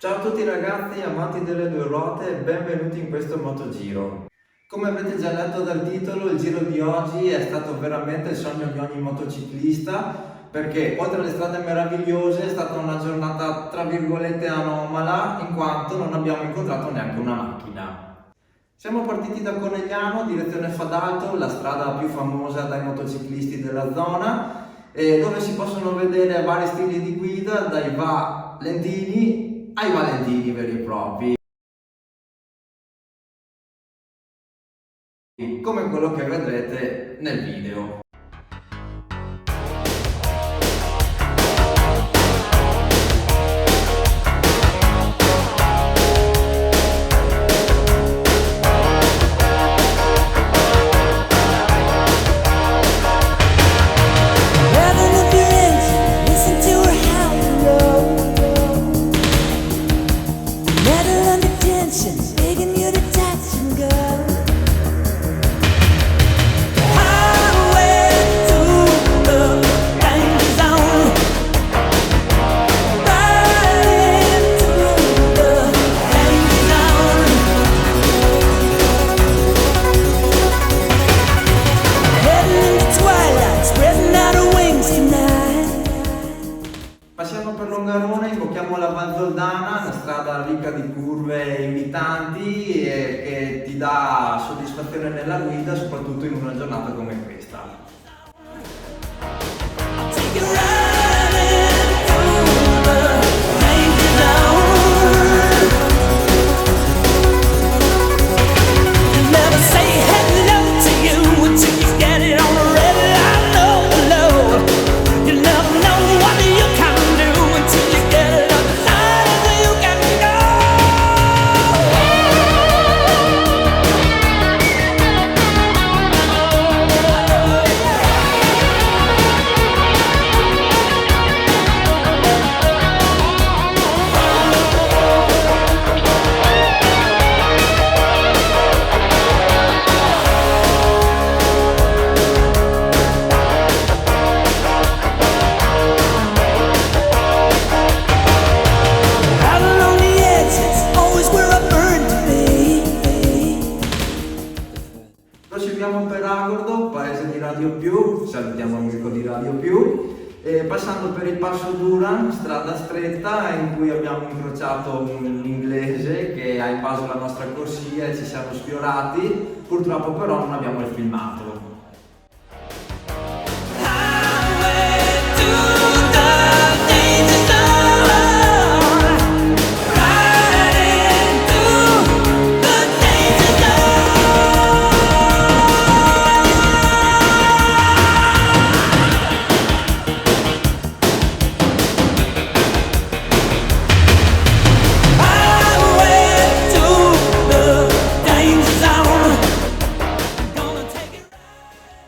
Ciao a tutti ragazzi, amanti delle due ruote e benvenuti in questo motogiro. Come avrete già letto dal titolo, il giro di oggi è stato veramente il sogno di ogni motociclista, perché oltre alle strade meravigliose è stata una giornata tra virgolette anomala, in quanto non abbiamo incontrato neanche una macchina. Siamo partiti da Conegliano, direzione Fadalto, la strada più famosa dai motociclisti della zona, dove si possono vedere vari stili di guida, dai valentini ai valentini veri e propri, come quello che vedrete nel video. Passiamo per Longarone, imbocchiamo la Val Zoldana, una strada ricca di curve invitanti e che ti dà soddisfazione nella guida, soprattutto in una giornata come questa. Proseguiamo per Agordo, paese di Radio Più, salutiamo Mirko di Radio Più, passando per il Passo Duran, strada stretta in cui abbiamo incrociato un inglese che ha invaso la nostra corsia e ci siamo sfiorati, purtroppo però non abbiamo il filmato.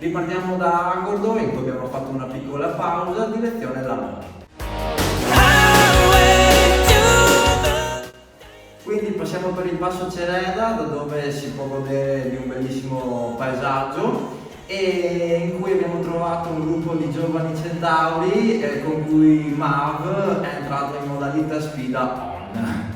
Ripartiamo da Agordo, in cui abbiamo fatto una piccola pausa, direzione Lamoni. Quindi passiamo per il Passo Cereda, da dove si può godere di un bellissimo paesaggio e in cui abbiamo trovato un gruppo di giovani centauri con cui Mav è entrato in modalità sfida on.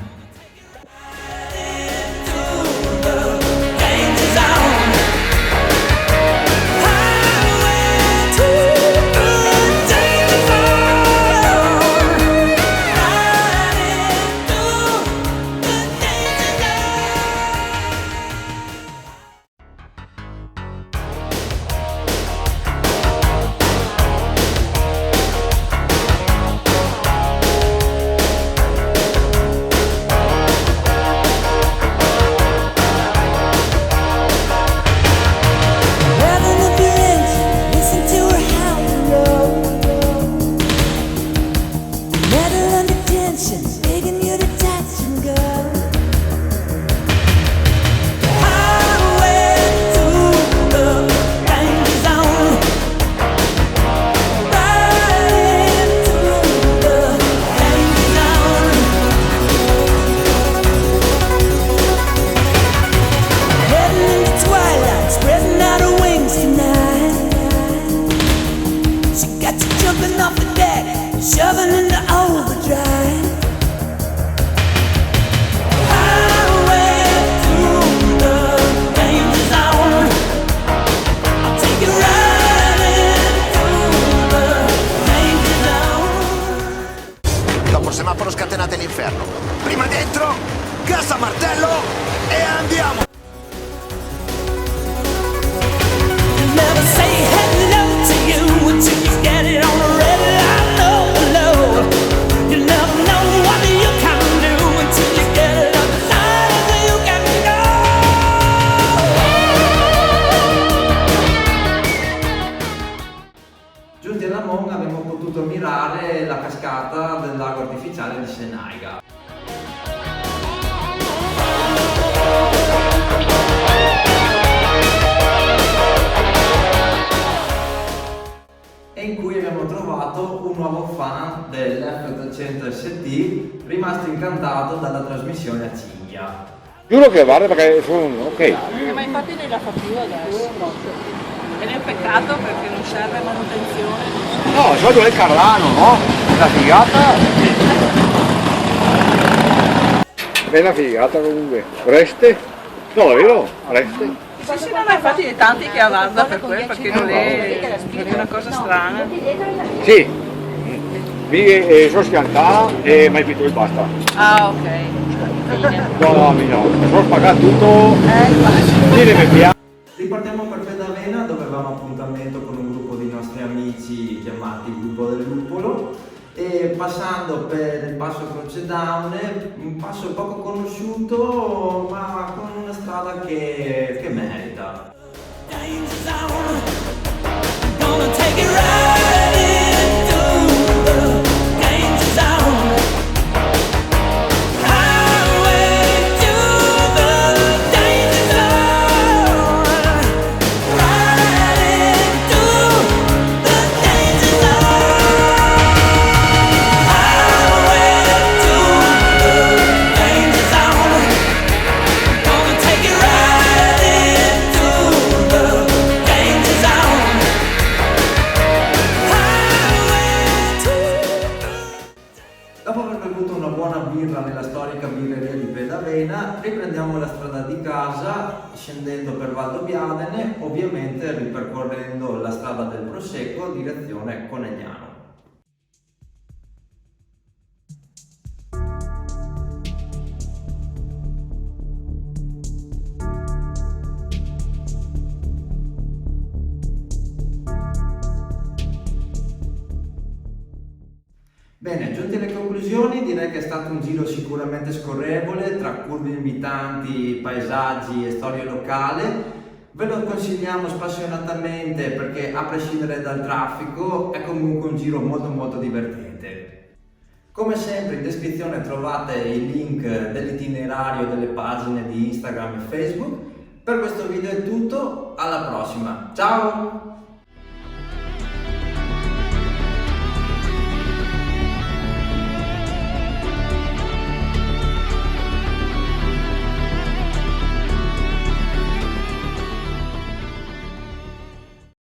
vengono scatenate all'inferno. Prima dentro, gas a martello e andiamo! Giunti alla Monga abbiamo potuto ammirare la cascata del lago artificiale di Senaiga. E in cui abbiamo trovato un nuovo fan dell'F800 ST, rimasto incantato dalla trasmissione a cinghia. Giuro che vale perché sono ok. Ma infatti non la fa più adesso. Ed è un peccato perché non serve manutenzione. No, il solito è il Carlano, no? La figata. Bella figata comunque. Reste? No, è vero? Reste? Sì, no, ma infatti è tanti che avanzano per quello, perché non è una cosa strana. Sì. Mi sono schiantato e mai più e basta. Ah, ok. Fine. No, sono spagato tutto. Sì, mi piace. Ripartiamo per Pedavena, dove avevamo appuntamento con un gruppo di nostri amici chiamati il Gruppo del Lupolo, e passando per il passo Croce Daune, un passo poco conosciuto ma con una strada che merita. Dopo aver bevuto una buona birra nella storica birreria di Pedavena, riprendiamo la strada di casa scendendo per Valdobbiadene, ovviamente ripercorrendo la strada del Prosecco direzione Conegliano. Bene, giunti alle conclusioni, direi che è stato un giro sicuramente scorrevole tra curve invitanti, paesaggi e storia locale. Ve lo consigliamo spassionatamente perché, a prescindere dal traffico, è comunque un giro molto divertente. Come sempre in descrizione trovate il link dell'itinerario delle pagine di Instagram e Facebook. Per questo video è tutto, alla prossima, ciao!